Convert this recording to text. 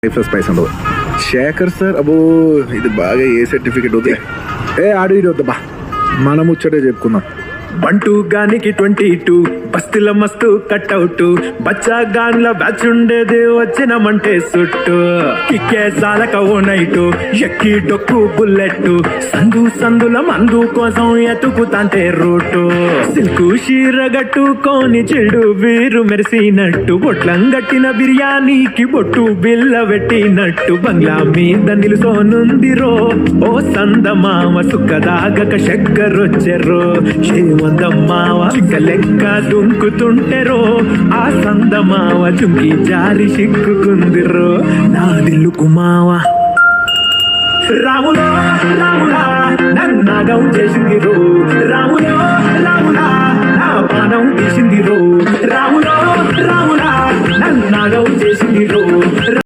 లైఫ్లో స్పైస్ ఉండదు. శేఖర్ సార్ అబ్బో ఇది బాగా ఏ సర్టిఫికేట్ వద్దు, ఆడు ఇది వద్దబ్బా, మనం ముచ్చటే చెప్పుకుందాం. బంటూ గానికి 22 బస్తిల మస్తు కట్అవుట్, బచ్చా గాన్ల బ్యాచ్ ఉండేది వచ్చినమంటే సుట్టు, కిక్కే సాలక ఓ నైటు ఎక్కి డొక్కు బుల్లెట్, సందుల మందు కోసం ఎతుకుతాంటే రూటు, సిల్కు షీర గట్టుకోని చెడు వీరు మెరిసినట్టు, బొట్లం గట్టిన బిర్యానీకి బొట్టు బిల్ల పెట్టినట్టు, బంగ్లా మీద నిలుసోనుందిరో ఓ సందమామ, సుక్కదాగక చక్కరొచ్చెరో మందమ్మావ చిక్క లెక్క దుంకుతుంటెరో, ఆ సందమావ చుంకి జారి చిక్కుకుందిరో నా దిల్లుకు మావ. రాములో రాములా నన్నాగం చేసిందిరో, రాములో రాములా నా పానం తీసిందిరో, రాములో రాములా నన్నాగం చేసిందిరో.